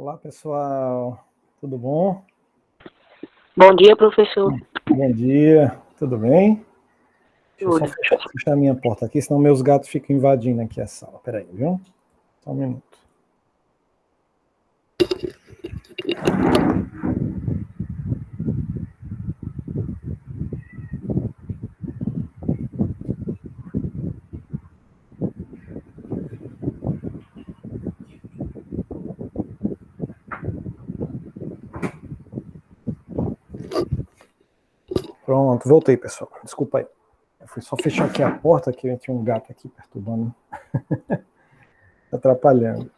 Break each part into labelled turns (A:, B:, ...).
A: Olá, pessoal. Tudo bom?
B: Bom dia, professor.
A: Bom dia. Tudo bem? Deixa eu só
B: Tudo.
A: fechar a minha porta aqui, senão meus gatos ficam invadindo aqui a sala. Peraí, viu? Só um minuto. Pronto, voltei, pessoal. Desculpa aí. Eu fui só fechar aqui a porta, que tinha um gato aqui perturbando. Atrapalhando.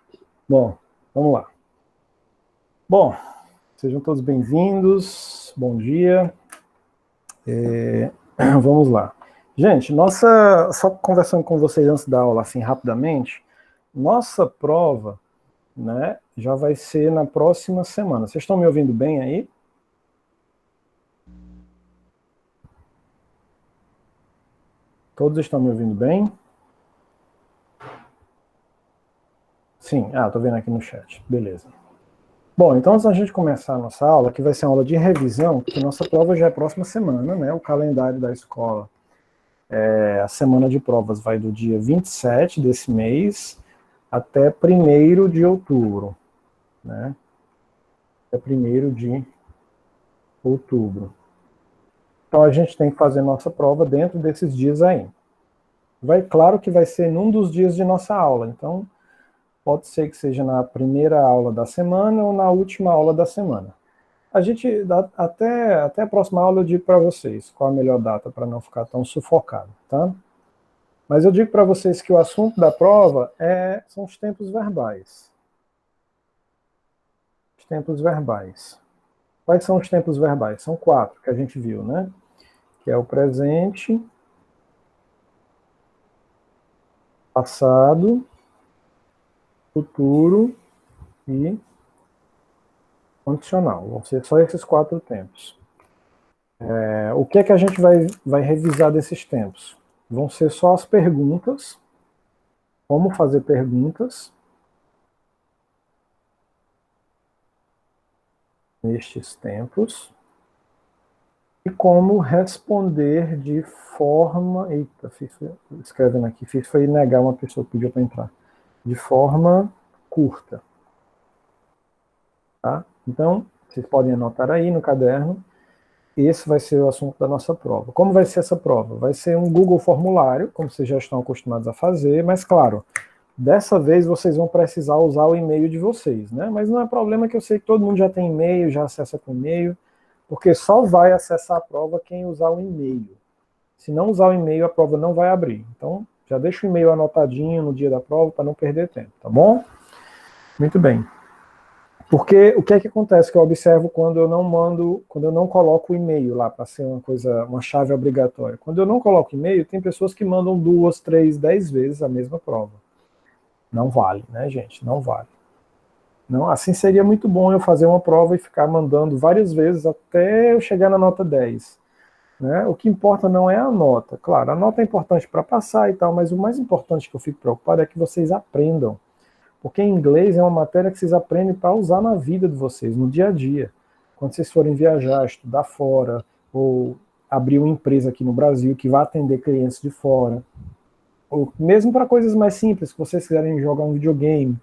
A: Bom, vamos lá. Bom, sejam todos bem-vindos. Bom dia. Vamos lá. Gente, só conversando com vocês antes da aula, assim, rapidamente, nossa prova, né, já vai ser na próxima semana. Vocês estão me ouvindo bem aí? Todos estão me ouvindo bem? Sim, estou vendo aqui no chat, beleza. Bom, então antes da gente começar a nossa aula, que vai ser uma aula de revisão, porque nossa prova já é próxima semana, né, o calendário da escola. A semana de provas vai do dia 27 desse mês até 1º de outubro, né, até 1º de outubro. Então a gente tem que fazer nossa prova dentro desses dias aí. Claro que vai ser num dos dias de nossa aula, então pode ser que seja na primeira aula da semana ou na última aula da semana. A gente, até a próxima aula eu digo para vocês qual a melhor data para não ficar tão sufocado, tá? Mas eu digo para vocês que o assunto da prova são os tempos verbais. Os tempos verbais. Quais são os tempos verbais? São 4 que a gente viu, né? Que é o presente, passado, futuro e condicional. Vão ser só esses 4 tempos. O que é que a gente vai revisar desses tempos? Vão ser só as perguntas, como fazer perguntas nestes tempos e como responder de forma... Eita, escrevendo aqui, foi negar uma pessoa que pediu para entrar. De forma curta. Tá? Então, vocês podem anotar aí no caderno. Esse vai ser o assunto da nossa prova. Como vai ser essa prova? Vai ser um Google Formulário, como vocês já estão acostumados a fazer, mas claro, dessa vez vocês vão precisar usar o e-mail de vocês, né? Mas não é problema, que eu sei que todo mundo já tem e-mail, já acessa com e-mail, porque só vai acessar a prova quem usar o e-mail. Se não usar o e-mail, a prova não vai abrir. Então, já deixa o e-mail anotadinho no dia da prova para não perder tempo, tá bom? Muito bem. Porque o que é que acontece que eu observo quando eu não coloco o e-mail lá para ser uma chave obrigatória? Quando eu não coloco e-mail, tem pessoas que mandam 2, 3, 10 vezes a mesma prova. Não vale, né, gente? Não vale. Não, assim seria muito bom eu fazer uma prova e ficar mandando várias vezes até eu chegar na nota 10. Né? O que importa não é a nota. Claro, a nota é importante para passar e tal, mas o mais importante que eu fico preocupado é que vocês aprendam. Porque inglês é uma matéria que vocês aprendem para usar na vida de vocês, no dia a dia. Quando vocês forem viajar, estudar fora, ou abrir uma empresa aqui no Brasil que vai atender clientes de fora, ou mesmo para coisas mais simples, que vocês quiserem jogar um videogame,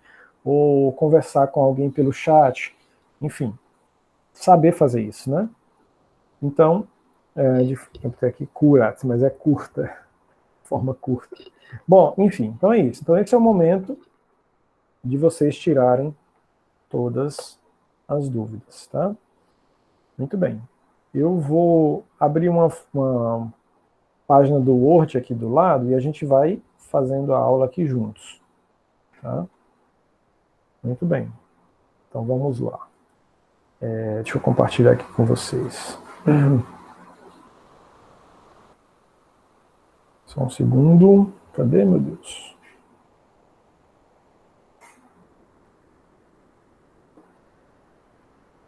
A: ou conversar com alguém pelo chat, enfim, saber fazer isso, né? Então, eu tenho aqui curat, mas é curta, forma curta. Bom, enfim, então é isso. Então esse é o momento de vocês tirarem todas as dúvidas, tá? Muito bem. Eu vou abrir uma página do Word aqui do lado e a gente vai fazendo a aula aqui juntos, tá? Muito bem. Então vamos lá. Deixa eu compartilhar aqui com vocês. Só um segundo. Cadê, meu Deus?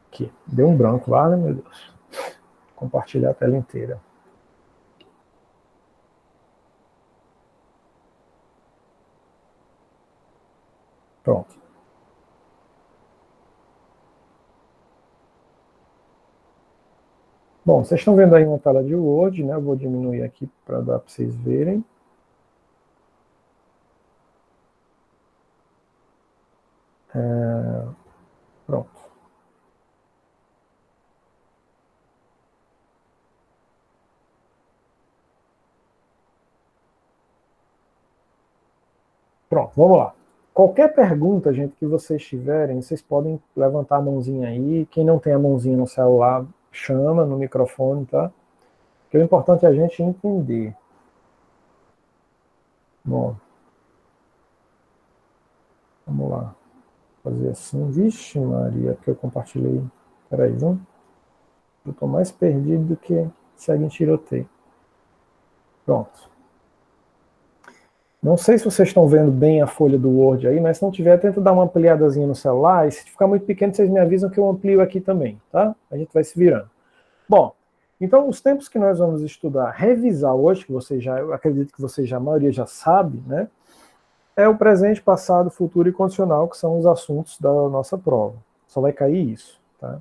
A: Aqui. Deu um branco lá, né, meu Deus? Compartilhar a tela inteira. Pronto. Bom, vocês estão vendo aí uma tela de Word, né? Eu vou diminuir aqui para dar para vocês verem. Pronto. Pronto, vamos lá. Qualquer pergunta, gente, que vocês tiverem, vocês podem levantar a mãozinha aí. Quem não tem a mãozinha no celular, chama no microfone, tá? Porque o importante é a gente entender. Bom, vamos lá. Fazer assim. Vixe, Maria, que eu compartilhei. Peraí, viu? Eu tô mais perdido do que segue em tiroteio. Pronto. Não sei se vocês estão vendo bem a folha do Word aí, mas se não tiver, tenta dar uma ampliadazinha no celular, e se ficar muito pequeno, vocês me avisam que eu amplio aqui também, tá? A gente vai se virando. Bom, então os tempos que nós vamos estudar, revisar hoje, que vocês já, eu acredito que vocês já, a maioria já sabe, né? É o presente, passado, futuro e condicional, que são os assuntos da nossa prova. Só vai cair isso, tá?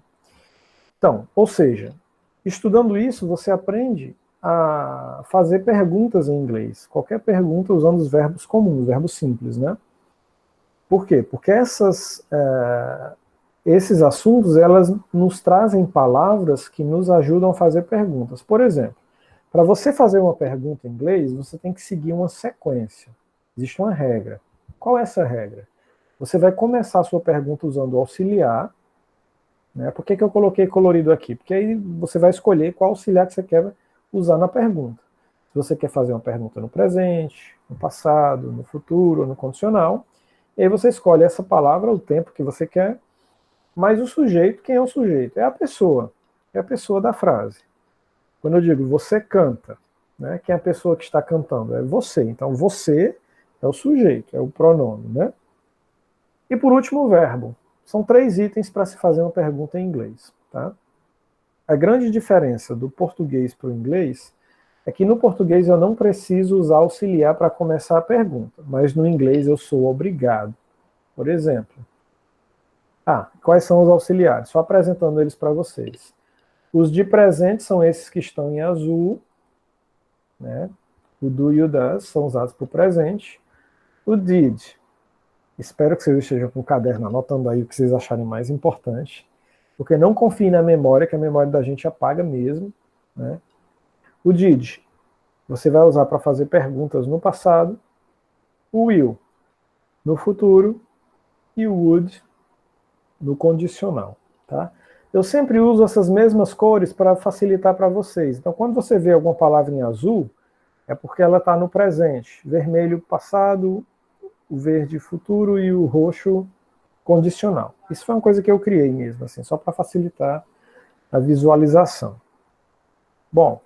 A: Então, ou seja, estudando isso, você aprende a fazer perguntas em inglês. Qualquer pergunta usando os verbos comuns, verbos simples, né? Por quê? Porque esses assuntos, elas nos trazem palavras que nos ajudam a fazer perguntas. Por exemplo, para você fazer uma pergunta em inglês, você tem que seguir uma sequência. Existe uma regra. Qual é essa regra? Você vai começar a sua pergunta usando o auxiliar, né? Por que eu coloquei colorido aqui? Porque aí você vai escolher qual auxiliar que você quer usar na pergunta. Se você quer fazer uma pergunta no presente, no passado, no futuro, no condicional, e aí você escolhe essa palavra, o tempo que você quer, mas o sujeito, quem é o sujeito? É a pessoa da frase. Quando eu digo você canta, né? Quem é a pessoa que está cantando? É você. Então você é o sujeito, é o pronome, né? E por último, o verbo. São 3 itens para se fazer uma pergunta em inglês, tá? A grande diferença do português para o inglês é que no português eu não preciso usar auxiliar para começar a pergunta, mas no inglês eu sou obrigado. Por exemplo, quais são os auxiliares? Só apresentando eles para vocês. Os de presente são esses que estão em azul, né? O do e o does são usados para o presente. O did, espero que vocês estejam com o caderno anotando aí o que vocês acharem mais importante, porque não confie na memória, que a memória da gente apaga mesmo, né? O did, você vai usar para fazer perguntas no passado. O will, no futuro. E o would, no condicional, tá? Eu sempre uso essas mesmas cores para facilitar para vocês. Então, quando você vê alguma palavra em azul, é porque ela está no presente. Vermelho, passado, o verde, futuro e o roxo, condicional. Isso foi uma coisa que eu criei mesmo, assim, só para facilitar a visualização. Bom,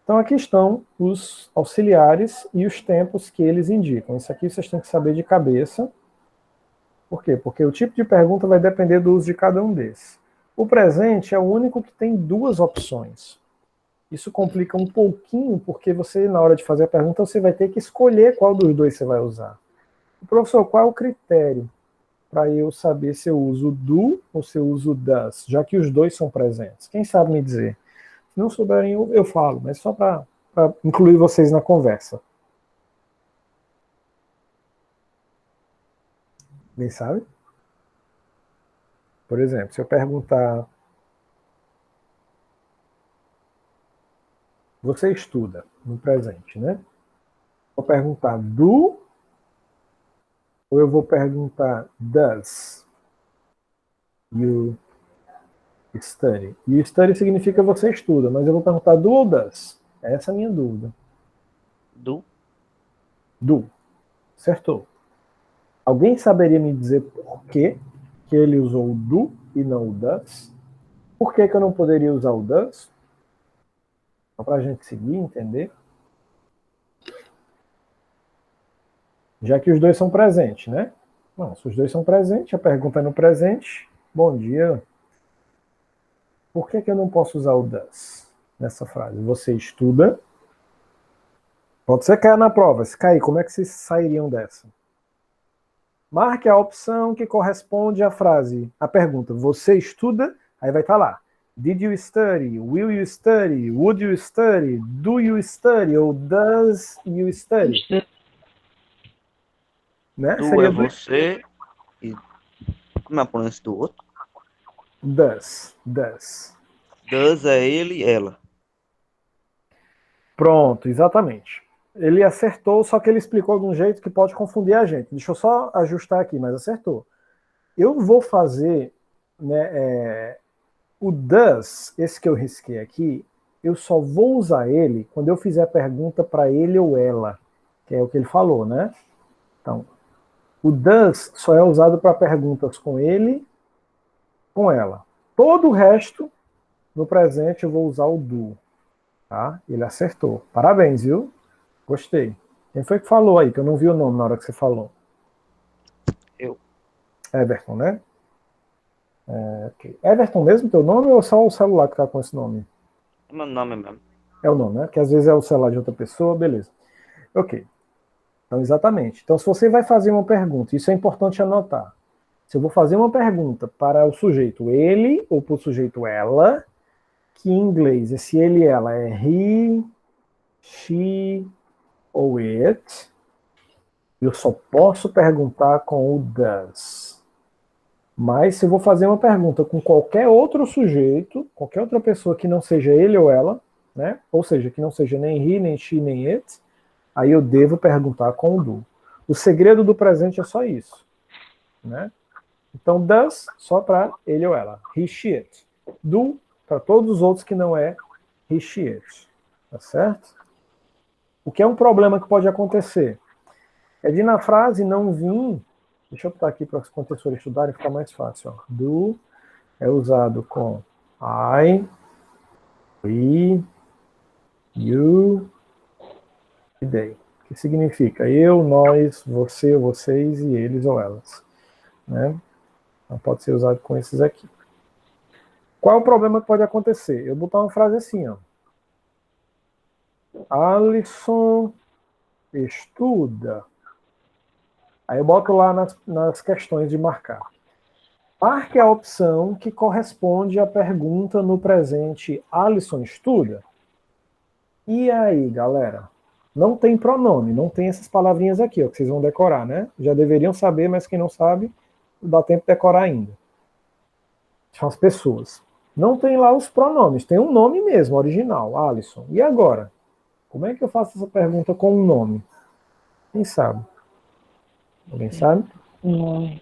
A: então aqui estão os auxiliares e os tempos que eles indicam. Isso aqui vocês têm que saber de cabeça. Por quê? Porque o tipo de pergunta vai depender do uso de cada um desses. O presente é o único que tem 2 opções. Isso complica um pouquinho, porque você, na hora de fazer a pergunta, você vai ter que escolher qual dos 2 você vai usar. Professor, qual é o critério para eu saber se eu uso do ou se eu uso das, já que os 2 são presentes? Quem sabe me dizer? Se não souberem, eu falo, mas só para incluir vocês na conversa. Quem sabe? Por exemplo, se eu perguntar, você estuda no presente, né? Vou perguntar do ou eu vou perguntar does you study? E study significa você estuda, mas eu vou perguntar do ou does? Essa é a minha dúvida.
B: Do.
A: Do. Acertou. Alguém saberia me dizer por que ele usou o do e não o does? Por que eu não poderia usar o does? Só para a gente seguir, entender. Já que os 2 são presentes, né? Não, se os 2 são presentes, a pergunta é no presente. Bom dia. Por que eu não posso usar o does nessa frase? Você estuda. Pode ser cair na prova. Se cair, como é que vocês sairiam dessa? Marque a opção que corresponde à frase. A pergunta, você estuda? Aí vai estar lá. Did you study? Will you study? Would you study? Do you study? Ou does you study? Né?
C: Tu
A: Seria
C: é você e... Como é a pronúncia do outro?
A: does. Does.
C: Does é ele e ela.
A: Pronto, exatamente. Ele acertou, só que ele explicou de um jeito que pode confundir a gente. Deixa eu só ajustar aqui, mas acertou. Eu vou fazer, né, o does, esse que eu risquei aqui, eu só vou usar ele quando eu fizer a pergunta para ele ou ela, que é o que ele falou, né? Então, o does só é usado para perguntas com ele, com ela. Todo o resto, no presente, eu vou usar o do. Tá? Ele acertou. Parabéns, viu? Gostei. Quem foi que falou aí? Que eu não vi o nome na hora que você falou.
C: Eu.
A: Everton, né? Okay. Everton mesmo teu nome ou só o celular que tá com esse nome?
C: É meu nome mesmo.
A: É o nome, né? Que às vezes é o celular de outra pessoa, beleza. Ok. Então, exatamente. Então, se você vai fazer uma pergunta, isso é importante anotar. Se eu vou fazer uma pergunta para o sujeito ele ou para o sujeito ela, que em inglês esse ele e ela é he, she ou it, eu só posso perguntar com o does. Mas se eu vou fazer uma pergunta com qualquer outro sujeito, qualquer outra pessoa que não seja ele ou ela, né? Ou seja, que não seja nem he, nem she, nem it, aí eu devo perguntar com o do. O segredo do presente é só isso, né? Então, does só para ele ou ela. He, she, it. Do para todos os outros que não é he, she, it. Tá certo? O que é um problema que pode acontecer é de na frase não vir. Deixa eu botar aqui para os professores estudarem ficar mais fácil. Ó. Do é usado com I, we, you e they. Que significa eu, nós, você, vocês e eles ou elas. Né? Então pode ser usado com esses aqui. Qual é o problema que pode acontecer? Eu botar uma frase assim, ó. Alisson estuda. Aí eu boto lá nas questões de marcar. Marque a opção que corresponde à pergunta no presente Alisson estuda. E aí, galera? Não tem pronome, não tem essas palavrinhas aqui, ó, que vocês vão decorar, né? Já deveriam saber, mas quem não sabe, dá tempo de decorar ainda. São as pessoas. Não tem lá os pronomes, tem um nome mesmo, original, Alisson. E agora? Como é que eu faço essa pergunta com um nome? Quem sabe? Alguém sabe?
B: Não.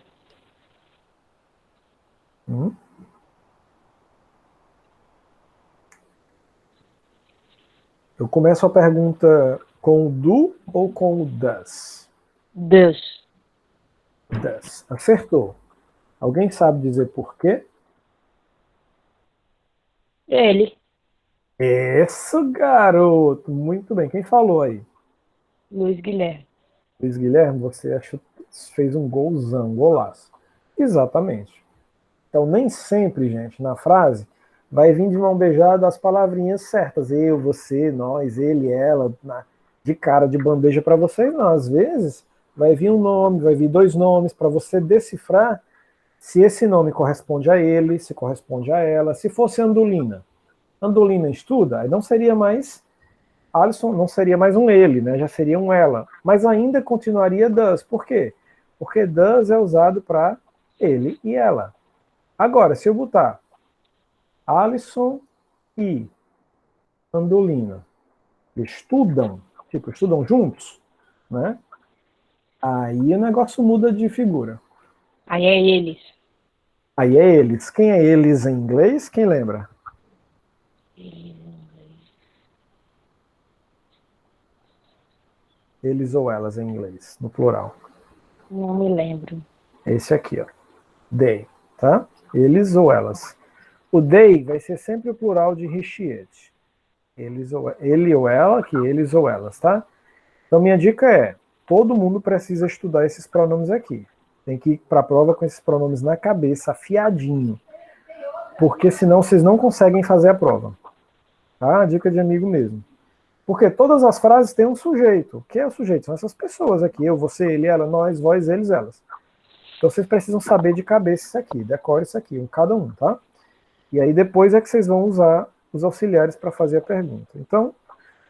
A: Eu começo a pergunta com o do ou com o does?
B: Deus.
A: Does. Acertou. Alguém sabe dizer por quê?
B: Ele.
A: Isso, garoto! Muito bem. Quem falou aí?
B: Luiz Guilherme.
A: Luiz Guilherme, você fez um golzão, golaço. Exatamente. Então, nem sempre, gente, na frase, vai vir de mão beijada as palavrinhas certas. Eu, você, nós, ele, ela, de cara, de bandeja para vocês, não. Às vezes, vai vir um nome, vai vir dois nomes para você decifrar se esse nome corresponde a ele, se corresponde a ela. Se fosse Andolina, Andolina estuda, aí não seria mais Alisson, não seria mais um ele, né? Já seria um ela. Mas ainda continuaria does. Por quê? Porque does é usado para ele e ela. Agora, se eu botar Alisson e Andolina estudam, tipo, estudam juntos, né? Aí o negócio muda de figura.
B: Aí é eles.
A: Aí é eles. Quem é eles em inglês? Quem lembra? Eles ou elas em inglês, no plural.
B: Não me lembro.
A: Esse aqui, ó. They, tá? Eles ou elas. O they vai ser sempre o plural de he, she, it. Ele ou ela, que eles ou elas, tá? Então minha dica é, todo mundo precisa estudar esses pronomes aqui. Tem que ir para a prova com esses pronomes na cabeça, afiadinho. Porque senão vocês não conseguem fazer a prova. Tá? Dica de amigo mesmo. Porque todas as frases têm um sujeito. O que é o sujeito? São essas pessoas aqui. Eu, você, ele, ela, nós, vós, eles, elas. Então vocês precisam saber de cabeça isso aqui. Decore isso aqui, cada um, tá? E aí depois é que vocês vão usar os auxiliares para fazer a pergunta. Então,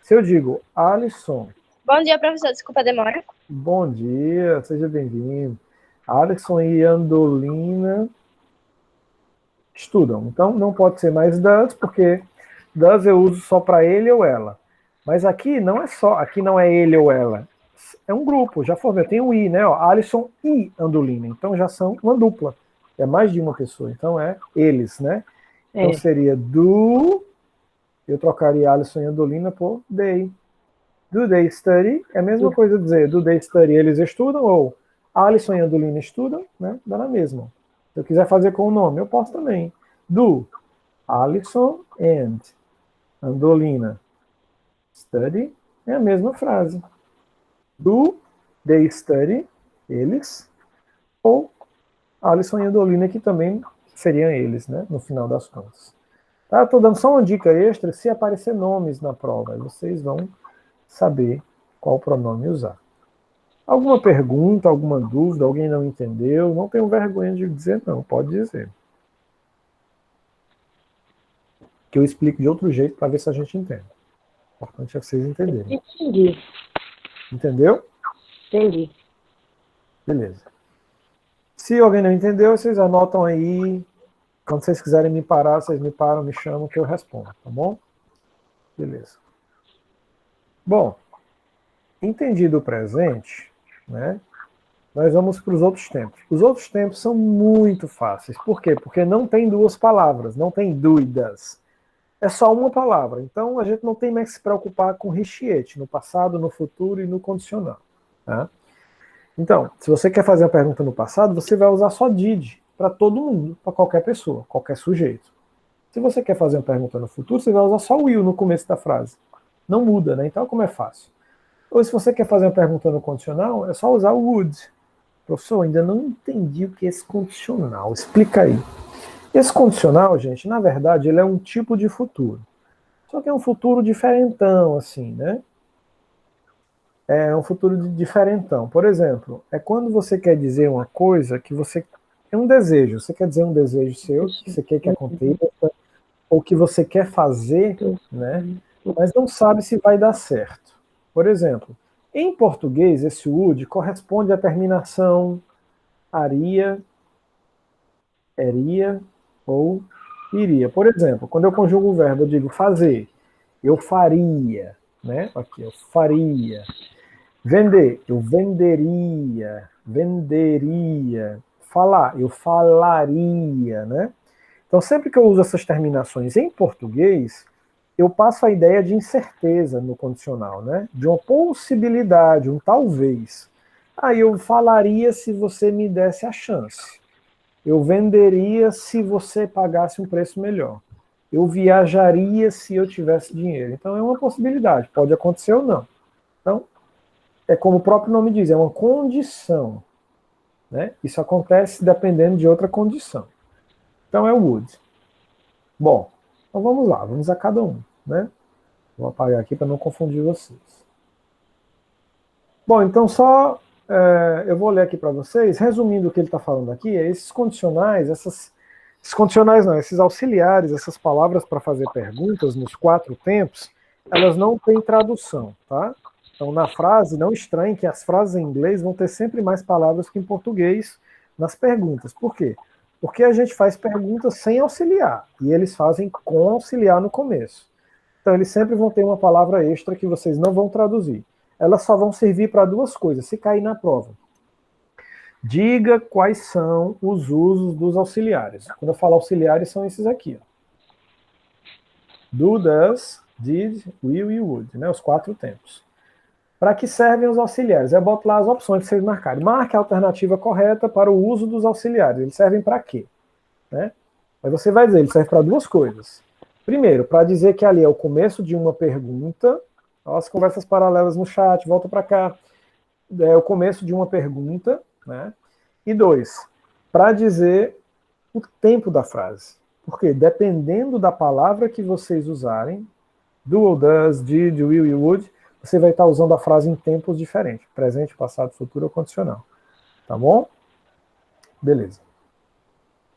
A: se eu digo, Alisson,
D: Bom dia, professor. Desculpa a demora.
A: bom dia, seja bem-vindo. Alisson e Andolina estudam. Então, não pode ser mais does, porque does eu uso só para ele ou ela. Mas aqui não é ele ou ela. É um grupo, já formei. Tem um I, né? Ó, Alisson e Andolina. Então já são uma dupla. É mais de uma pessoa. Então é eles, né? Então seria do. Eu trocaria Alisson e Andolina por they. Do they study? É a mesma coisa dizer do they study eles estudam, ou Alisson e Andolina estudam, né? Dá na mesma. Se eu quiser fazer com o nome, eu posso também. Do Alisson and Andolina study é a mesma frase. Do they study, eles, ou Alisson e Andolina, que também seriam eles, né, no final das contas. Tá? Estou dando só uma dica extra, se aparecer nomes na prova, vocês vão saber qual pronome usar. Alguma pergunta, alguma dúvida, alguém não entendeu? Não tenho vergonha de dizer não, pode dizer. Que eu explico de outro jeito para ver se a gente entende. O importante é vocês entenderem.
B: Entendi.
A: Entendeu?
B: Entendi.
A: Beleza. Se alguém não entendeu, vocês anotam aí. Quando vocês quiserem me parar, vocês me param, me chamam que eu respondo, tá bom? Beleza. Bom, entendido o presente, né? Nós vamos para os outros tempos. Os outros tempos são muito fáceis. Por quê? Porque não tem duas palavras, não tem dúvidas. É só uma palavra. Então a gente não tem mais que se preocupar com rechiete no passado, no futuro e no condicional. Tá? Então, se você quer fazer uma pergunta no passado, você vai usar só did para todo mundo, para qualquer pessoa, qualquer sujeito. Se você quer fazer uma pergunta no futuro, você vai usar só o will no começo da frase. Não muda, né? Então, como é fácil. Ou se você quer fazer uma pergunta no condicional, é só usar o would. Professor, ainda não entendi o que é esse condicional. Explica aí. Esse condicional, gente, na verdade, ele é um tipo de futuro. Só que é um futuro diferentão, assim, né? É um futuro diferentão. Por exemplo, é quando você quer dizer uma coisa que você... É um desejo. Você quer dizer um desejo seu, que você quer que aconteça, ou que você quer fazer, né? Mas não sabe se vai dar certo. Por exemplo, em português, esse would corresponde à terminação aria, eria ou iria. Por exemplo, quando eu conjugo o verbo, eu digo fazer, eu faria, né? Aqui, eu faria. Vender, eu venderia, venderia. Falar, eu falaria, né? Então, sempre que eu uso essas terminações em português, eu passo a ideia de incerteza no condicional, né? De uma possibilidade, um talvez. Aí eu falaria se você me desse a chance. Eu venderia se você pagasse um preço melhor. Eu viajaria se eu tivesse dinheiro. Então é uma possibilidade, pode acontecer ou não. Então, é como o próprio nome diz, é uma condição. Né? Isso acontece dependendo de outra condição. Então é o would. Bom, então vamos lá, vamos a cada um. Né? Vou apagar aqui para não confundir vocês. Bom, então só eu vou ler aqui para vocês, resumindo o que ele está falando aqui, esses condicionais, esses auxiliares, essas palavras para fazer perguntas nos 4 tempos, elas não têm tradução, tá? Então na frase, não estranhe que as frases em inglês vão ter sempre mais palavras que em português nas perguntas. Por quê? Porque a gente faz perguntas sem auxiliar, e eles fazem com auxiliar no começo. Então eles sempre vão ter uma palavra extra que vocês não vão traduzir. Elas só vão servir para 2 coisas, se cair na prova. Diga quais são os usos dos auxiliares. Quando eu falo auxiliares, são esses aqui. Ó. Do, does, did, will e would. Né? Os 4 tempos. Para que servem os auxiliares? Eu boto lá as opções que vocês marcarem. Marque a alternativa correta para o uso dos auxiliares. Eles servem para quê? Né? Aí você vai dizer, eles servem para 2 coisas. Primeiro, para dizer que ali é o começo de uma pergunta. Ó, as conversas paralelas no chat, volta para cá. É o começo de uma pergunta. Né? E 2, para dizer o tempo da frase. Porque dependendo da palavra que vocês usarem, do ou does, did, will e would, você vai estar usando a frase em tempos diferentes. Presente, passado, futuro ou condicional. Tá bom? Beleza.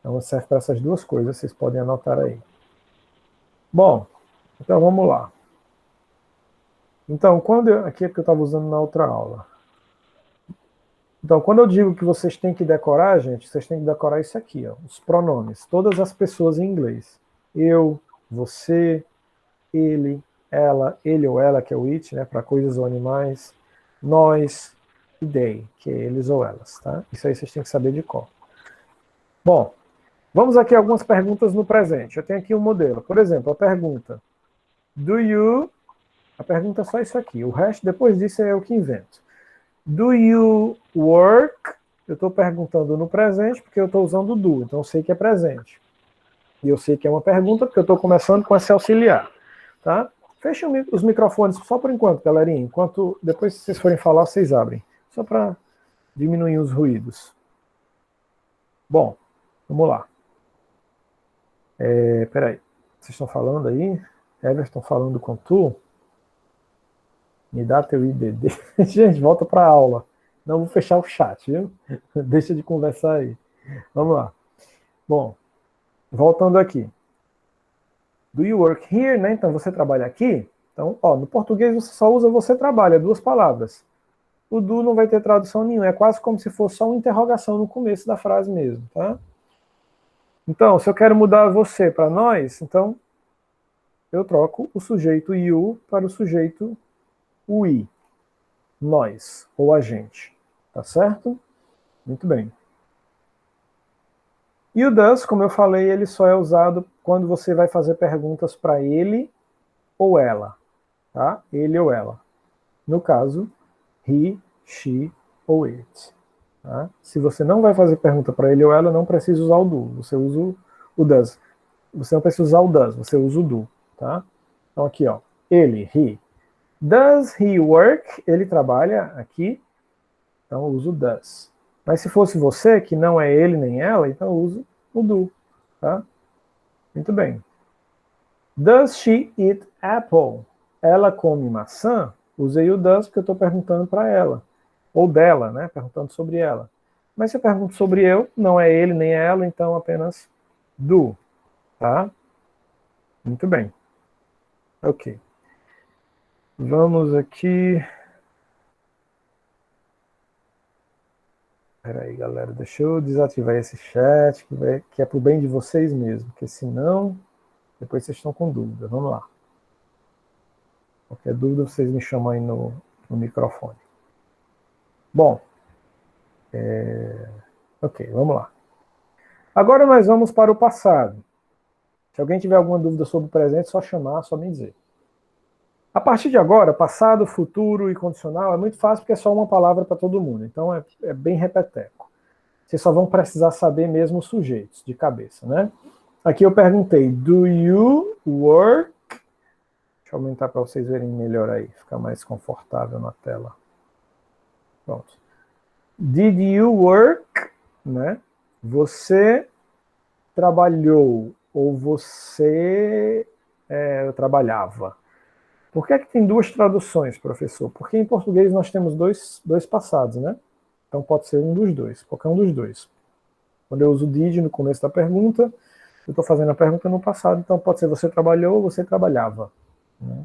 A: Então serve para essas duas coisas, vocês podem anotar aí. Bom, então vamos lá. Então, aqui é que eu estava usando na outra aula. Então, quando eu digo que vocês têm que decorar, gente, vocês têm que decorar isso aqui, ó, os pronomes. Todas as pessoas em inglês. Eu, você, ele, ela, ele ou ela, que é o it, né, para coisas ou animais. Nós e they, que é eles ou elas, tá? Isso aí vocês têm que saber de cor. Bom, vamos aqui a algumas perguntas no presente. Eu tenho aqui um modelo. Por exemplo, a pergunta do you... A pergunta é só isso aqui. O resto, depois disso, é eu que invento. Do you work? Eu estou perguntando no presente porque eu estou usando do, então eu sei que é presente. E eu sei que é uma pergunta porque eu estou começando com esse auxiliar. Tá? Fechem os microfones só por enquanto, galerinha. Enquanto depois, se vocês forem falar, vocês abrem. Só para diminuir os ruídos. Bom, vamos lá. Peraí. Vocês estão falando aí? Everton falando com tu? Me dá teu IDD. Gente, volta para a aula. Não vou fechar o chat, viu? Deixa de conversar aí. Vamos lá. Bom, voltando aqui. Do you work here, né? Então, você trabalha aqui? Então, ó, no português você só usa você trabalha, duas palavras. O do não vai ter tradução nenhuma. É quase como se fosse só uma interrogação no começo da frase mesmo, tá? Então, se eu quero mudar você para nós, então eu troco o sujeito you para o sujeito we, nós, ou a gente. Tá certo? Muito bem. E o does, como eu falei, ele só é usado quando você vai fazer perguntas para ele ou ela. Tá? Ele ou ela. No caso, he, she ou it. Tá? Se você não vai fazer pergunta para ele ou ela, não precisa usar o do. Você usa o does. Você não precisa usar o does, você usa o do. Tá? Então aqui, ó. Ele, he. Does he work? Ele trabalha aqui. Então eu uso does. Mas se fosse você, que não é ele nem ela, então eu uso o do. Tá? Muito bem. Does she eat apple? Ela come maçã? Usei o does porque eu estou perguntando para ela. Ou dela, né? Perguntando sobre ela. Mas se eu pergunto sobre eu, não é ele nem ela, então apenas do. Tá? Muito bem. Ok. Vamos aqui. Peraí, galera, deixa eu desativar esse chat, que é pro bem de vocês mesmo, porque senão, depois vocês estão com dúvida. Vamos lá. Qualquer dúvida, vocês me chamam aí no microfone. Bom, ok, vamos lá. Agora nós vamos para o passado. Se alguém tiver alguma dúvida sobre o presente, só chamar, só me dizer. A partir de agora, passado, futuro e condicional é muito fácil porque é só uma palavra para todo mundo. Então é bem repeteco. Vocês só vão precisar saber mesmo os sujeitos de cabeça, né? Aqui eu perguntei, do you work? Deixa eu aumentar para vocês verem melhor aí, ficar mais confortável na tela. Pronto. Did you work? Né? Você trabalhou ou você trabalhava? Por que é que tem duas traduções, professor? Porque em português nós temos dois passados, né? Então pode ser um dos dois, qualquer um dos dois. Quando eu uso did no começo da pergunta, eu estou fazendo a pergunta no passado, então pode ser você trabalhou ou você trabalhava. Né?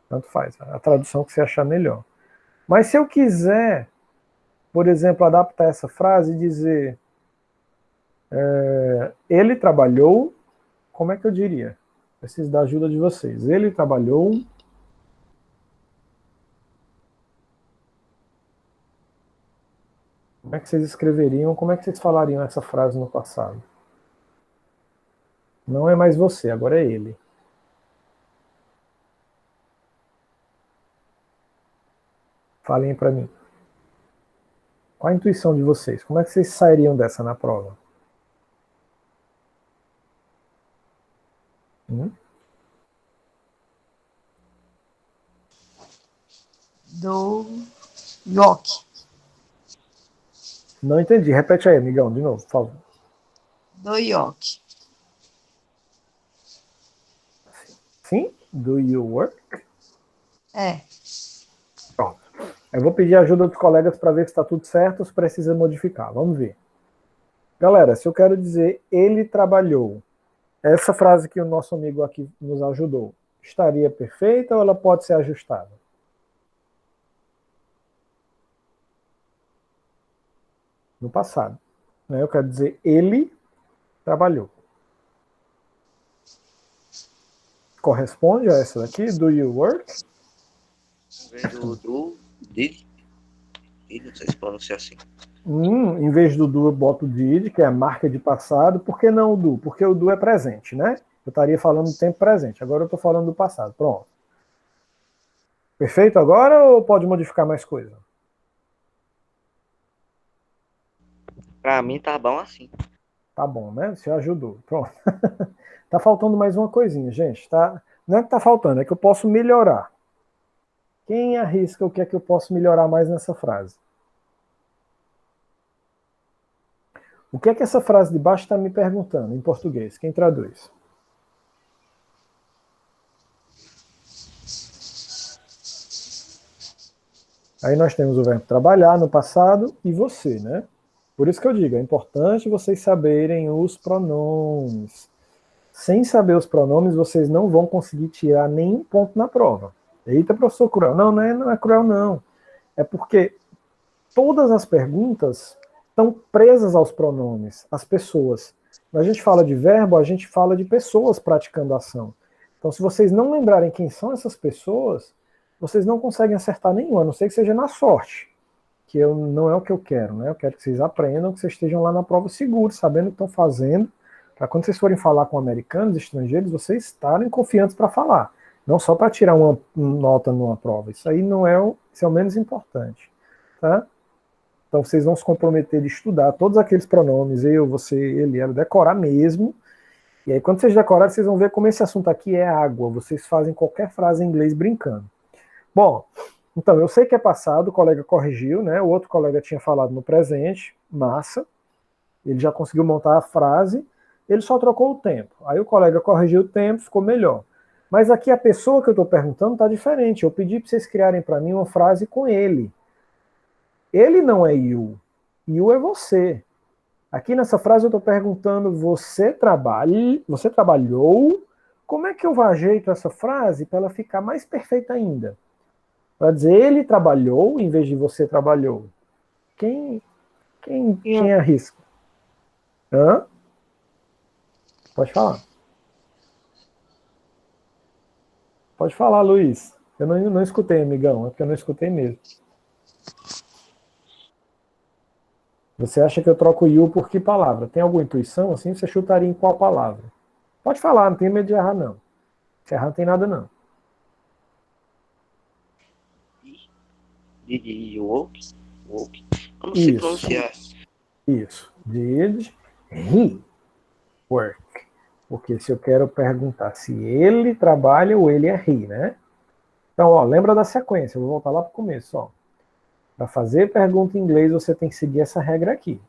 A: Tanto faz, a tradução que você achar melhor. Mas se eu quiser, por exemplo, adaptar essa frase e dizer ele trabalhou, como é que eu diria? Preciso da ajuda de vocês. Ele trabalhou... Como é que vocês escreveriam, como é que vocês falariam essa frase no passado? Não é mais você, agora é ele. Falem para mim. Qual a intuição de vocês? Como é que vocês sairiam dessa na prova?
E: Do York.
A: Não entendi. Repete aí, amigão, de novo, por favor.
E: Do York.
A: Sim? Do you work?
E: É.
A: Pronto. Eu vou pedir a ajuda dos colegas para ver se está tudo certo ou se precisa modificar. Vamos ver. Galera, se eu quero dizer ele trabalhou, essa frase que o nosso amigo aqui nos ajudou, estaria perfeita ou ela pode ser ajustada? No passado. Né? Eu quero dizer ele trabalhou. Corresponde a essa daqui? Do you work?
C: Em vez do did, não sei se pronuncia assim.
A: Em vez do do, eu boto did, que é a marca de passado. Por que não o do? Porque o do é presente, né? Eu estaria falando do tempo presente. Agora eu estou falando do passado. Pronto. Perfeito agora ou pode modificar mais coisa?
C: Pra mim tá bom assim.
A: Tá bom, né? Você ajudou. Pronto. Tá faltando mais uma coisinha, gente. Tá? Não é que tá faltando, é que eu posso melhorar. Quem arrisca o que é que eu posso melhorar mais nessa frase? O que é que essa frase de baixo está me perguntando em português? Quem traduz? Aí nós temos o verbo trabalhar no passado e você, né? Por isso que eu digo, é importante vocês saberem os pronomes. Sem saber os pronomes, vocês não vão conseguir tirar nenhum ponto na prova. Eita, professor cruel. Não é cruel, não. É porque todas as perguntas estão presas aos pronomes, às pessoas. Quando a gente fala de verbo, a gente fala de pessoas praticando a ação. Então, se vocês não lembrarem quem são essas pessoas, vocês não conseguem acertar nenhum, a não ser que seja na sorte, que não é o que eu quero, né? Eu quero que vocês aprendam, que vocês estejam lá na prova seguros, sabendo o que estão fazendo, para quando vocês forem falar com americanos, estrangeiros, vocês estarem confiantes para falar. Não só para tirar uma nota numa prova. Isso aí não é isso é o menos importante. Tá? Então vocês vão se comprometer de estudar todos aqueles pronomes, eu, você, ele, ela, decorar mesmo. E aí quando vocês decorarem, vocês vão ver como esse assunto aqui é água. Vocês fazem qualquer frase em inglês brincando. Bom, então eu sei que é passado, o colega corrigiu, né? O outro colega tinha falado no presente, massa. Ele já conseguiu montar a frase, ele só trocou o tempo. Aí o colega corrigiu o tempo, ficou melhor. Mas aqui a pessoa que eu estou perguntando está diferente. Eu pedi para vocês criarem para mim uma frase com ele. Ele não é you. You é você. Aqui nessa frase eu estou perguntando, você trabalhou? Como é que eu ajeito essa frase para ela ficar mais perfeita ainda? Para dizer ele trabalhou em vez de você trabalhou. Quem arrisca? Hã? Pode falar. Pode falar, Luiz. Eu não escutei, amigão. É porque eu não escutei mesmo. Você acha que eu troco you por que palavra? Tem alguma intuição assim? Você chutaria em qual palavra? Pode falar, não tem medo de errar, não. Se errar, não tem nada, não.
C: Did you work? Eu não sei pronunciar.
A: Isso. Did he work? Porque se eu quero perguntar se ele trabalha ou ele é he, né? Então, ó, lembra da sequência. Eu vou voltar lá para o começo, ó. Para fazer pergunta em inglês, você tem que seguir essa regra aqui.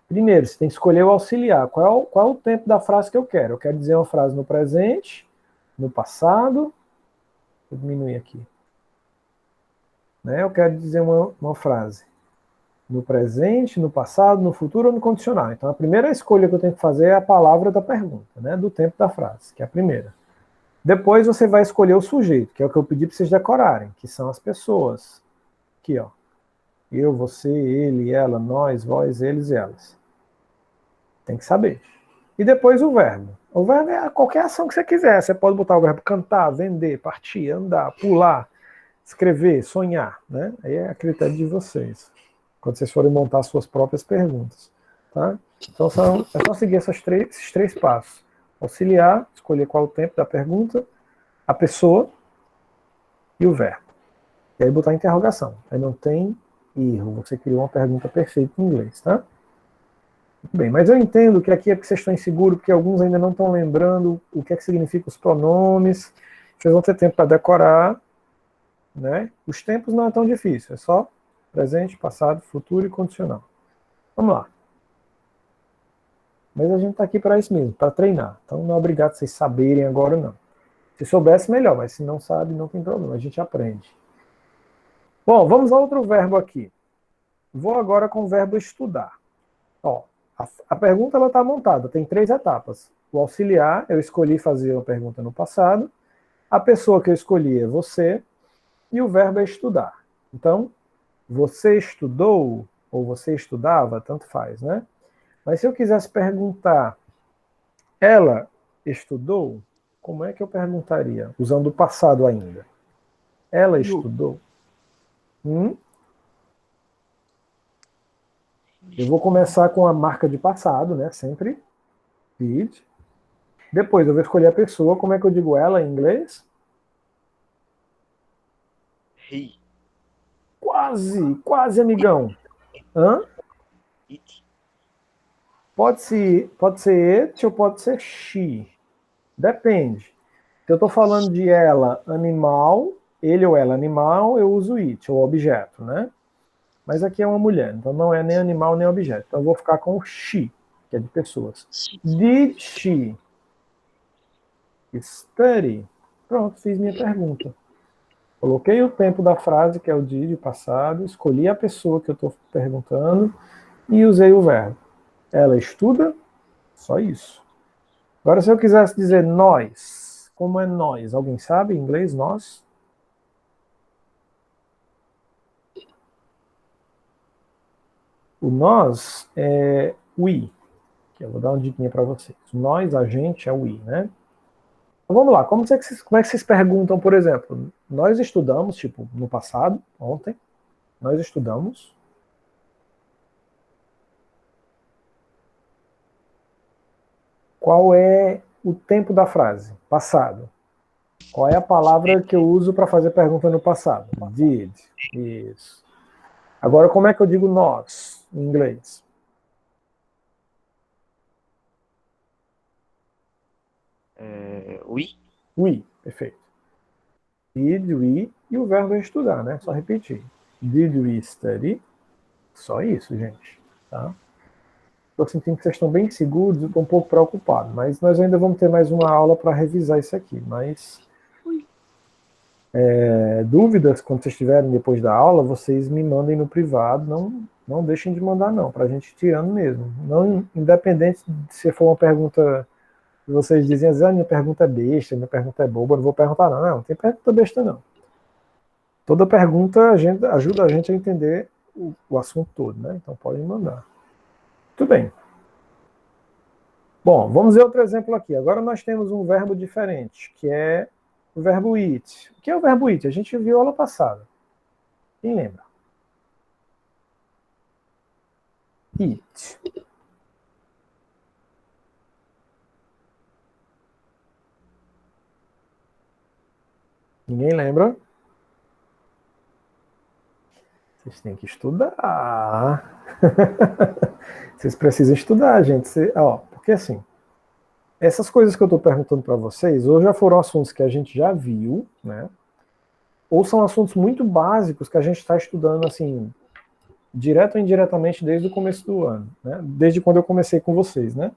A: Primeiro, você tem que escolher o auxiliar. Qual é o tempo da frase que eu quero? Eu quero dizer uma frase no presente, no passado. Vou diminuir aqui. Né? Eu quero dizer uma frase no presente, no passado, no futuro ou no condicional. Então, a primeira escolha que eu tenho que fazer é a palavra da pergunta, né? Do tempo da frase, que é a primeira. Depois você vai escolher o sujeito, que é o que eu pedi para vocês decorarem, que são as pessoas. Aqui, ó. Eu, você, ele, ela, nós, vós, eles e elas. Tem que saber. E depois o verbo. O verbo é qualquer ação que você quiser. Você pode botar o verbo cantar, vender, partir, andar, pular, escrever, sonhar, né? Aí é a critério de vocês. Quando vocês forem montar suas próprias perguntas. Tá? Então é só seguir esses três passos. Auxiliar, escolher qual é o tempo da pergunta, a pessoa e o verbo. E aí botar interrogação. Aí não tem erro. Você criou uma pergunta perfeita em inglês, tá? Muito bem, mas eu entendo que aqui é porque vocês estão inseguros, porque alguns ainda não estão lembrando o que é que significa os pronomes. Vocês vão ter tempo para decorar, né? Os tempos não é tão difícil, é só presente, passado, futuro e condicional. Vamos lá. Mas a gente está aqui para isso mesmo, para treinar. Então não é obrigado vocês saberem agora, não. Se soubesse, melhor, mas se não sabe, não tem problema, a gente aprende. Bom, vamos a outro verbo aqui. Vou agora com o verbo estudar. Ó, A pergunta está montada, tem 3 etapas. O auxiliar, eu escolhi fazer uma pergunta no passado, a pessoa que eu escolhi é você, e o verbo é estudar. Então, você estudou, ou você estudava, tanto faz, né? Mas se eu quisesse perguntar, ela estudou, como é que eu perguntaria? Usando o passado ainda. Ela estudou? Eu vou começar com a marca de passado, né? Sempre. Did. Depois eu vou escolher a pessoa. Como é que eu digo ela em inglês?
C: He.
A: Quase, amigão. Hã?
C: It.
A: Pode ser it ou pode ser she. Depende. Se eu estou falando de ela, animal, ele ou ela, animal, eu uso it, ou objeto, né? Mas aqui é uma mulher, então não é nem animal nem objeto. Então eu vou ficar com she, que é de pessoas. Did she study? Pronto, fiz minha pergunta. Coloquei o tempo da frase, que é o did, passado, escolhi a pessoa que eu estou perguntando e usei o verbo. Ela estuda? Só isso. Agora, se eu quisesse dizer nós, como é nós? Alguém sabe em inglês, nós? O nós é we, que eu vou dar uma diquinha para vocês. Nós, a gente, é we, né? Então, vamos lá, como é que vocês perguntam, por exemplo? Nós estudamos, tipo, no passado, ontem, nós estudamos. Qual é o tempo da frase? Passado. Qual é a palavra que eu uso para fazer pergunta no passado? Did. Isso. Agora, como é que eu digo nós, em inglês?
C: We.
A: We, perfeito. Did we, e o verbo é estudar, né? Só repetir. Did we study? Só isso, gente. Tá? Estou sentindo que vocês estão bem seguros, eu estou um pouco preocupado, mas nós ainda vamos ter mais uma aula para revisar isso aqui. Mas dúvidas, quando vocês tiverem depois da aula, vocês me mandem no privado, não deixem de mandar não, para a gente ir tirando mesmo. Não, independente de se for uma pergunta que vocês dizem, minha pergunta é besta, minha pergunta é boba, eu não vou perguntar não. Não tem pergunta besta não. Toda pergunta ajuda a gente a entender o assunto todo, né? Então podem mandar. Muito bem. Bom, vamos ver outro exemplo aqui. Agora nós temos um verbo diferente, que é o verbo eat. O que é o verbo eat? A gente viu aula passada. Quem lembra? Eat. Ninguém lembra? Vocês têm que estudar. Vocês precisam estudar, gente. Porque assim, essas coisas que eu estou perguntando para vocês, ou já foram assuntos que a gente já viu, né? Ou são assuntos muito básicos que a gente está estudando, assim, direto ou indiretamente desde o começo do ano, né? Desde quando eu comecei com vocês, né?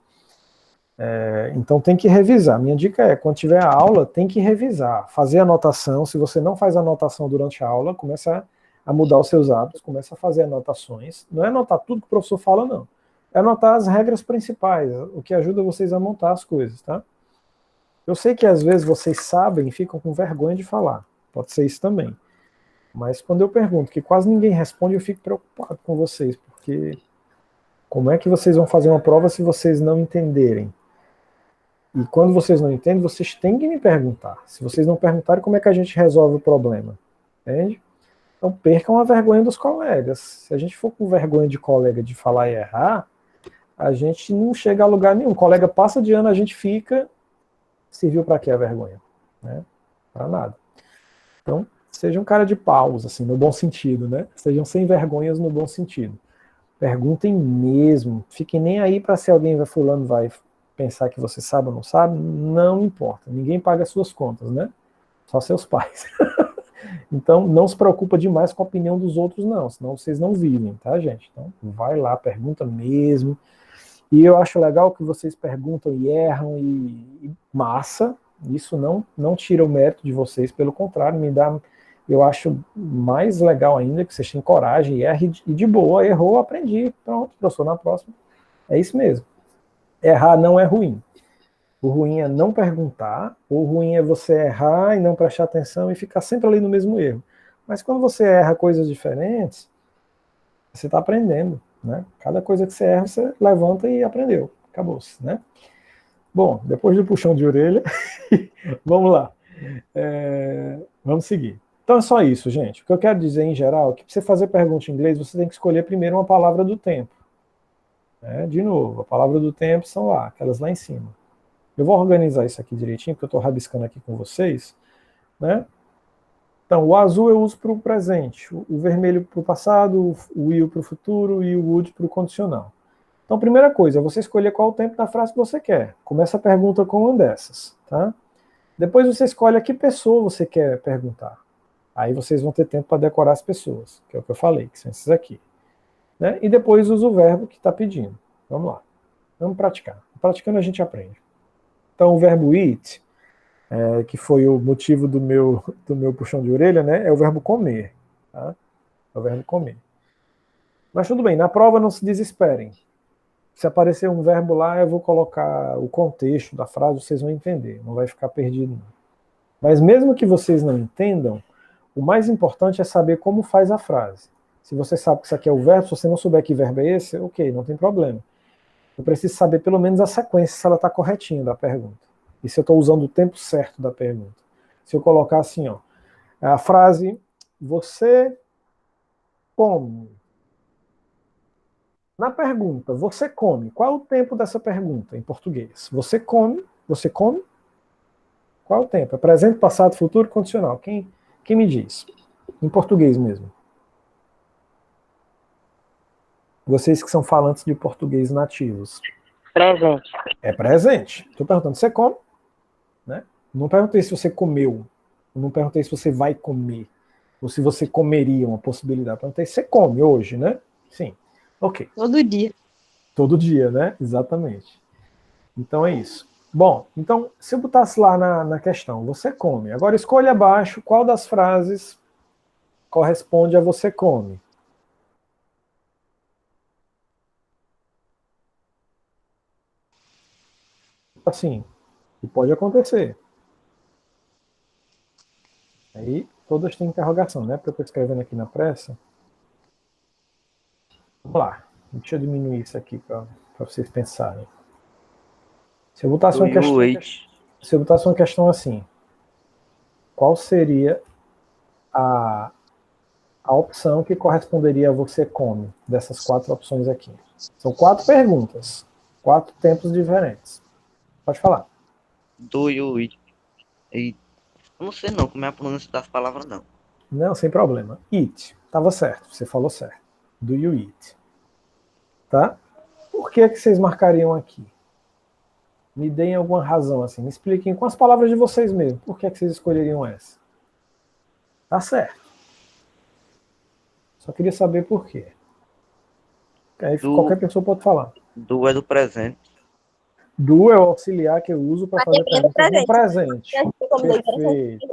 A: Então tem que revisar. Minha dica é, quando tiver a aula, tem que revisar, fazer anotação. Se você não faz anotação durante a aula, começa a mudar os seus hábitos, começa a fazer anotações. Não é anotar tudo que o professor fala, não. É anotar as regras principais, o que ajuda vocês a montar as coisas, tá? Eu sei que às vezes vocês sabem e ficam com vergonha de falar. Pode ser isso também. Mas quando eu pergunto, que quase ninguém responde, eu fico preocupado com vocês, porque como é que vocês vão fazer uma prova se vocês não entenderem? E quando vocês não entendem, vocês têm que me perguntar. Se vocês não perguntarem, como é que a gente resolve o problema? Entende? Então percam a vergonha dos colegas. Se a gente for com vergonha de colega de falar e errar, a gente não chega a lugar nenhum. O colega passa de ano, a gente fica. Serviu para quê a vergonha? Né? Para nada. Então, sejam cara de paus, assim, no bom sentido, né? Sejam sem vergonhas no bom sentido. Perguntem mesmo. Fiquem nem aí para se alguém fulano vai pensar que você sabe ou não sabe. Não importa. Ninguém paga as suas contas, né? Só seus pais. Então, não se preocupa demais com a opinião dos outros, não. Senão vocês não vivem, tá, gente? Então, vai lá, pergunta mesmo. E eu acho legal que vocês perguntam e erram e massa. Isso não tira o mérito de vocês, pelo contrário, eu acho mais legal ainda que vocês têm coragem e errem e de boa, errou, aprendi. Pronto, professor, na próxima É isso mesmo. Errar não é ruim. O ruim é não perguntar, o ruim é você errar e não prestar atenção e ficar sempre ali no mesmo erro. Mas quando você erra coisas diferentes, você está aprendendo, né? Cada coisa que você erra, você levanta e aprendeu. Acabou-se, né? Bom, depois do puxão de orelha, vamos lá. Vamos seguir. Então é só isso, gente. O que eu quero dizer em geral é que para você fazer pergunta em inglês, você tem que escolher primeiro uma palavra do tempo. De novo, a palavra do tempo são lá, aquelas lá em cima. Eu vou organizar isso aqui direitinho, porque eu estou rabiscando aqui com vocês, né? Então, o azul eu uso para o presente, o vermelho para o passado, o will para o futuro e o would para o condicional. Então, primeira coisa, é você escolher qual o tempo da frase que você quer. Começa a pergunta com uma dessas, tá? Depois você escolhe a que pessoa você quer perguntar. Aí vocês vão ter tempo para decorar as pessoas, que é o que eu falei, que são esses aqui. Né? E depois usa o verbo que está pedindo. Vamos lá. Vamos praticar. Praticando a gente aprende. Então, o verbo eat, que foi o motivo do meu puxão de orelha, né? É o verbo comer. Tá? É o verbo comer. Mas tudo bem, na prova não se desesperem. Se aparecer um verbo lá, eu vou colocar o contexto da frase, vocês vão entender. Não vai ficar perdido, não. Mas mesmo que vocês não entendam, o mais importante é saber como faz a frase. Se você sabe que isso aqui é o verbo, se você não souber que verbo é esse, ok, não tem problema. Eu preciso saber pelo menos a sequência, se ela está corretinha da pergunta. E se eu estou usando o tempo certo da pergunta. Se eu colocar assim, ó, a frase, você come. Na pergunta, você come, qual é o tempo dessa pergunta em português? Você come? Qual é o tempo? É presente, passado, futuro, condicional. Quem me diz? Em português mesmo. Vocês que são falantes de português nativos.
B: Presente.
A: É presente. Estou perguntando, você come? Né? Não perguntei se você comeu. Não perguntei se você vai comer. Ou se você comeria, uma possibilidade. Perguntei se você come hoje, né? Sim. Ok.
E: Todo dia.
A: Todo dia, né? Exatamente. Então é isso. Bom, então, se eu botasse lá na questão, você come. Agora escolha abaixo qual das frases corresponde a você come. Assim, que pode acontecer. Aí, todas têm interrogação, né? Porque eu estou escrevendo aqui na pressa. Vamos lá. Deixa eu diminuir isso aqui para vocês pensarem. Se eu botasse uma questão assim, qual seria a opção que corresponderia a você come dessas 4 opções aqui? São 4 perguntas, 4 tempos diferentes. Pode falar.
C: Do you eat? Eu não sei não como é a pronúncia das palavras, não.
A: Não, sem problema. Eat. Estava certo, você falou certo. Do you eat? Tá? Por que vocês marcariam aqui? Me deem alguma razão, assim. Me expliquem com as palavras de vocês mesmo. Por que vocês escolheriam essa? Tá certo. Só queria saber por quê. Aí qualquer pessoa pode falar.
C: Do é do presente.
A: Do é o auxiliar que eu uso para fazer perguntas no presente. Perfeito.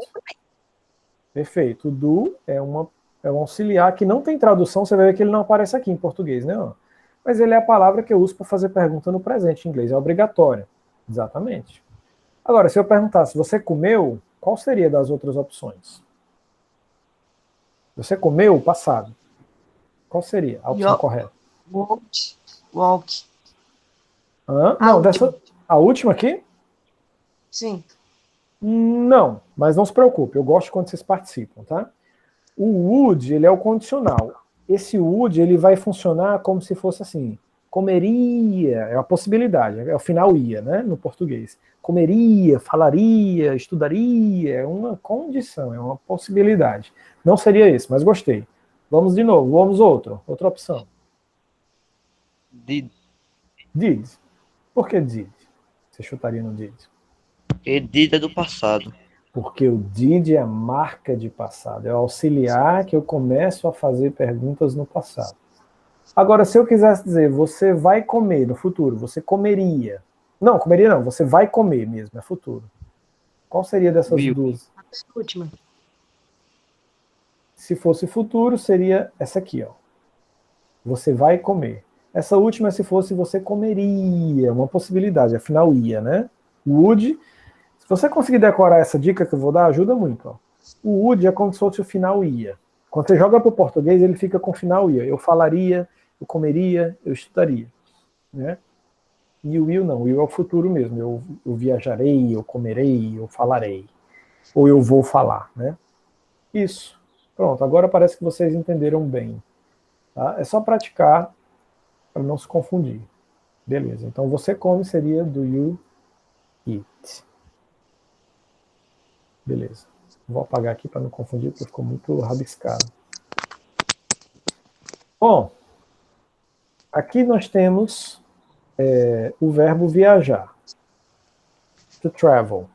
A: Perfeito. O do é um auxiliar que não tem tradução, você vai ver que ele não aparece aqui em português, né? Mas ele é a palavra que eu uso para fazer pergunta no presente em inglês, é obrigatória. Exatamente. Agora, se eu perguntasse, você comeu? Qual seria das outras opções? Você comeu? Passado. Qual seria a opção correta?
E: Walk.
A: Não, a última aqui?
E: Sim.
A: Não, mas não se preocupe, eu gosto quando vocês participam, tá? O would, ele é o condicional. Esse would, ele vai funcionar como se fosse assim, comeria, é uma possibilidade, é o final ia, né, no português. Comeria, falaria, estudaria, é uma condição, é uma possibilidade. Não seria esse, mas gostei. Vamos de novo, vamos outra opção.
C: Did.
A: Did. Por que did? Você chutaria no did?
C: Porque did é do passado.
A: Porque o did é a marca de passado, é o auxiliar que eu começo a fazer perguntas no passado. Agora, se eu quisesse dizer, você vai comer no futuro, você comeria. Não, comeria não, você vai comer mesmo, é futuro. Qual seria dessas duas?
E: A última.
A: Se fosse futuro, seria essa aqui, ó. Você vai comer. Essa última é se fosse você comeria, uma possibilidade, afinal ia, né? Would, se você conseguir decorar essa dica que eu vou dar, ajuda muito. Ó. O would é como se fosse o final ia. Quando você joga para o português, ele fica com o final ia. Eu falaria, eu comeria, eu estudaria. Né? E o will não, o will é o futuro mesmo. Eu viajarei, eu comerei, eu falarei. Ou eu vou falar. Né? Isso. Pronto, agora parece que vocês entenderam bem. Tá? É só praticar para não se confundir. Beleza, então você come seria do you eat. Beleza. Vou apagar aqui para não confundir, porque ficou muito rabiscado. Bom, aqui nós temos o verbo viajar. To travel.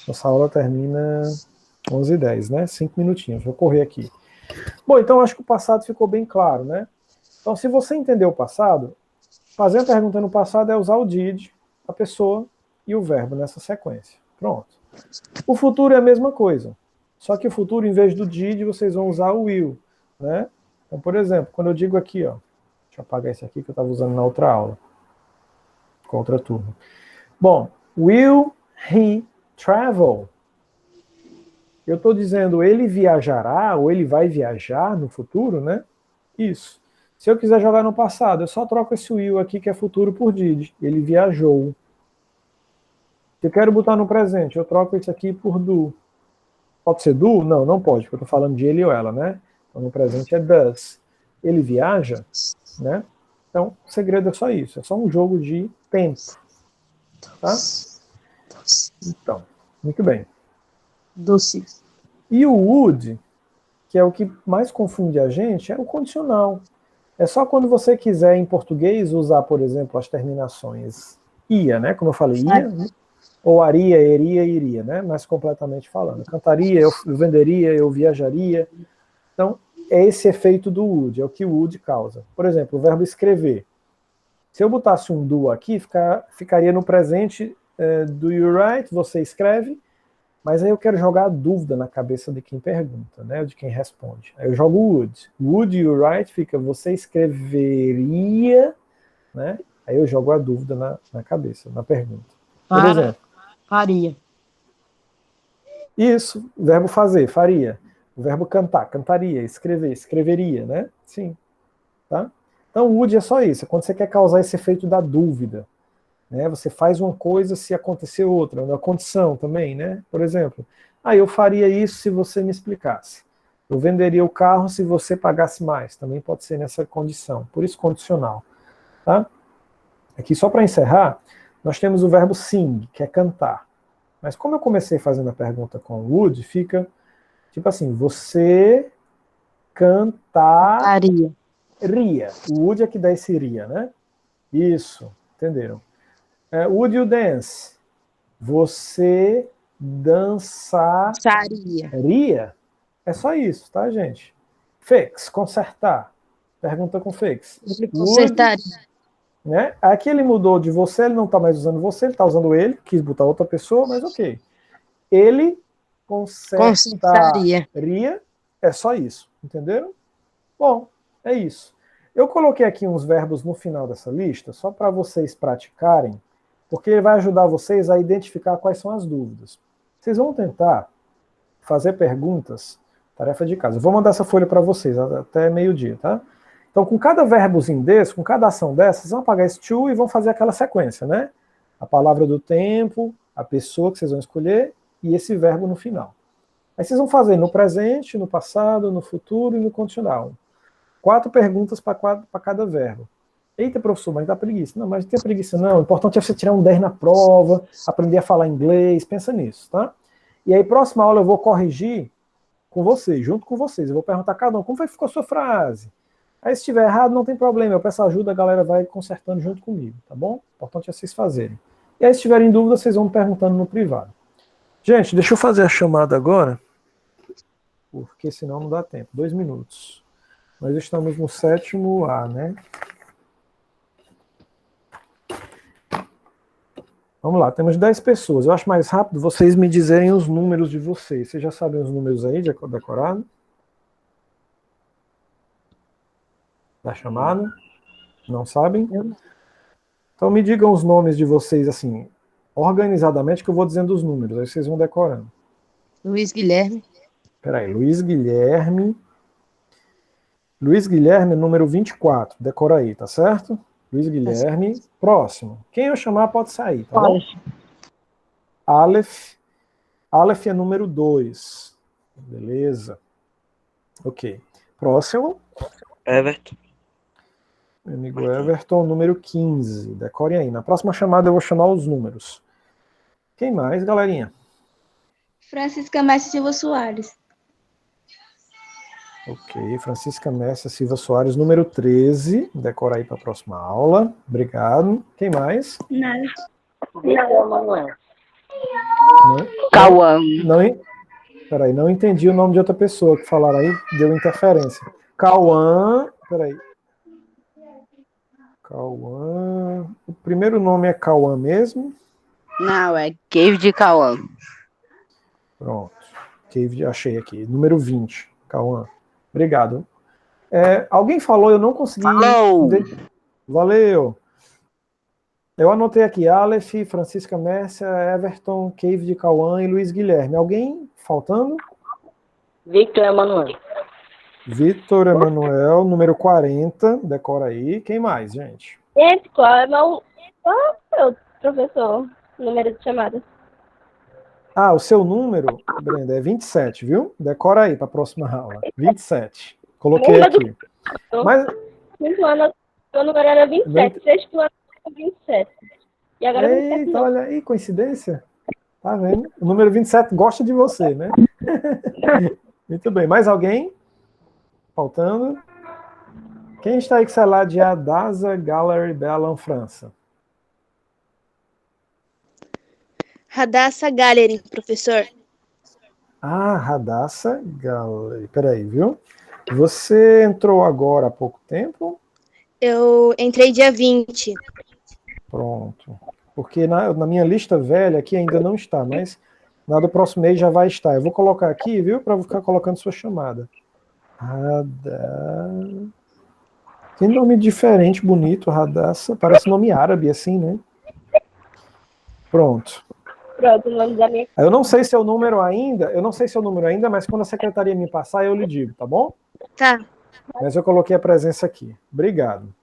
A: Nossa aula termina 11h10, né? 5 minutinhos. Vou correr aqui. Bom, então acho que o passado ficou bem claro, né? Então, se você entendeu o passado, fazer a pergunta no passado é usar o did, a pessoa e o verbo nessa sequência. Pronto. O futuro é a mesma coisa. Só que o futuro, em vez do did, vocês vão usar o will. Né? Então, por exemplo, quando eu digo aqui, ó, deixa eu apagar esse aqui que eu estava usando na outra aula, com a outra turma. Bom, will he travel? Eu estou dizendo ele viajará, ou ele vai viajar no futuro, né? Isso. Se eu quiser jogar no passado, eu só troco esse will aqui, que é futuro, por did. Ele viajou. Se eu quero botar no presente, eu troco isso aqui por do. Pode ser do? Não, não pode, porque eu estou falando de ele ou ela, né? Então no presente é does. Ele viaja, né? Então o segredo é só isso, é só um jogo de tempo. Tá? Então, muito bem.
E: Doce.
A: E o would, que é o que mais confunde a gente, é o condicional. É só quando você quiser, em português, usar, por exemplo, as terminações ia, né? Como eu falei, ia, ou aria, iria, iria, né? Mais completamente falando. Cantaria, eu venderia, eu viajaria. Então, é esse efeito do would, é o que o would causa. Por exemplo, o verbo escrever. Se eu botasse um do aqui, ficaria no presente, do you write, você escreve, mas aí eu quero jogar a dúvida na cabeça de quem pergunta, né? De quem responde. Aí eu jogo would. Would you write fica você escreveria, né? Aí eu jogo a dúvida na cabeça, na pergunta. Por exemplo.
E: Faria.
A: Isso, o verbo fazer, faria. O verbo cantar, cantaria. Escrever, escreveria, né? Sim. Tá? Então o would é só isso, é quando você quer causar esse efeito da dúvida. Né? Você faz uma coisa se acontecer outra, uma condição também, né? Por exemplo, eu faria isso se você me explicasse. Eu venderia o carro se você pagasse mais. Também pode ser nessa condição. Por isso, condicional. Tá? Aqui, só para encerrar, nós temos o verbo sing, que é cantar. Mas como eu comecei fazendo a pergunta com would, fica tipo assim, você cantaria. O would é que dá esse ria, né? Isso, entenderam? Would you dance? Você dançaria? É só isso, tá, gente? Fix, consertar. Pergunta com fix.
E: Ele consertaria.
A: Né? Aqui ele mudou de você, ele não está mais usando você, ele está usando ele, quis botar outra pessoa, mas ok. Ele consertaria. É só isso, entenderam? Bom, é isso. Eu coloquei aqui uns verbos no final dessa lista, só para vocês praticarem, porque vai ajudar vocês a identificar quais são as dúvidas. Vocês vão tentar fazer perguntas, tarefa de casa. Eu vou mandar essa folha para vocês até meio-dia, tá? Então, com cada verbozinho desse, com cada ação dessas, vocês vão apagar esse to e vão fazer aquela sequência, né? A palavra do tempo, a pessoa que vocês vão escolher e esse verbo no final. Aí vocês vão fazer no presente, no passado, no futuro e no condicional. 4 perguntas para cada verbo. Eita, professor, mas dá preguiça. Não, mas não tem preguiça não. O importante é você tirar um 10 na prova, aprender a falar inglês, pensa nisso, tá? E aí, próxima aula eu vou corrigir com vocês, junto com vocês. Eu vou perguntar a cada um, como foi que ficou a sua frase? Aí, se estiver errado, não tem problema. Eu peço ajuda, a galera vai consertando junto comigo, tá bom? O importante é vocês fazerem. E aí, se tiverem dúvida, vocês vão me perguntando no privado. Gente, deixa eu fazer a chamada agora, porque senão não dá tempo. 2 minutos. Nós estamos no 7º A, né? Vamos lá, temos 10 pessoas. Eu acho mais rápido vocês me dizerem os números de vocês. Vocês já sabem os números aí, decorado? Da chamada? Não sabem?
E: Eu não.
A: Então me digam os nomes de vocês, assim, organizadamente, que eu vou dizendo os números, aí vocês vão decorando.
E: Luiz Guilherme.
A: Peraí, Luiz Guilherme. Luiz Guilherme, número 24. Decora aí, tá certo? Luiz Guilherme. Próximo. Quem eu chamar pode sair, tá bom? Aleph. Aleph é número 2. Beleza. Ok. Próximo.
C: Everton.
A: Meu amigo Everton, número 15. Decore aí. Na próxima chamada eu vou chamar os números. Quem mais, galerinha?
F: Francisca Messi Silva Soares.
A: Ok, Francisca Messia Silva Soares, número 13. Decora aí para a próxima aula. Obrigado. Quem mais?
F: Nada.
B: Cauã.
A: Peraí, não entendi o nome de outra pessoa que falaram aí, deu interferência. Cauã. Peraí. Cauã. O primeiro nome é Cauã mesmo?
G: Não, é Cave de Cauã.
A: Pronto. Achei aqui. Número 20. Cauã. Obrigado. Alguém falou, eu não consegui.
G: Falou!
A: Valeu. Eu anotei aqui Aleph, Francisca Messia, Everton, Cave de Cauã e Luiz Guilherme. Alguém faltando?
B: Victor Emanuel.
A: Vitor Emanuel, número 40. Decora aí. Quem mais, gente?
D: Gente, qual é o professor? Número de chamada.
A: Ah, o seu número, Brenda, é 27, viu? Decora aí para a próxima aula. 27. Coloquei aqui. Mas
D: Quinto ano, meu número era 27. Sexto ano, 27. E agora 27
A: eita,
D: não.
A: olha aí, coincidência. Tá vendo? O número 27 gosta de você, né? Muito bem. Mais alguém? Faltando? Quem está aí que sai lá de Adasa Gallery Bellon, França?
F: Radassa Gallery, professor.
A: Ah, Radassa Gallery. Peraí, viu? Você entrou agora há pouco tempo?
F: Eu entrei dia 20.
A: Pronto. Porque na minha lista velha aqui ainda não está, mas na do próximo mês já vai estar. Eu vou colocar aqui, viu? Para ficar colocando sua chamada. Que nome diferente, bonito, Radassa. Parece nome árabe, assim, né? Pronto.
D: Pronto, o nome da minha.
A: Eu não sei se é o número ainda, mas quando a secretaria me passar, eu lhe digo, tá bom?
F: Tá.
A: Mas eu coloquei a presença aqui. Obrigado.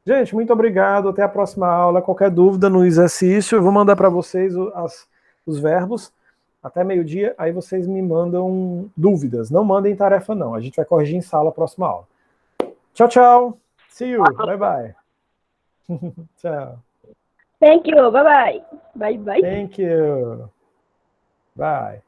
A: Gente, muito obrigado. Até a próxima aula. Qualquer dúvida no exercício, eu vou mandar para vocês os verbos até meio-dia. Aí vocês me mandam dúvidas. Não mandem tarefa, não. A gente vai corrigir em sala a próxima aula. Tchau, tchau. See you. Bye, bye. Tchau.
D: Thank you. Bye bye. Bye bye.
A: Thank you. Bye.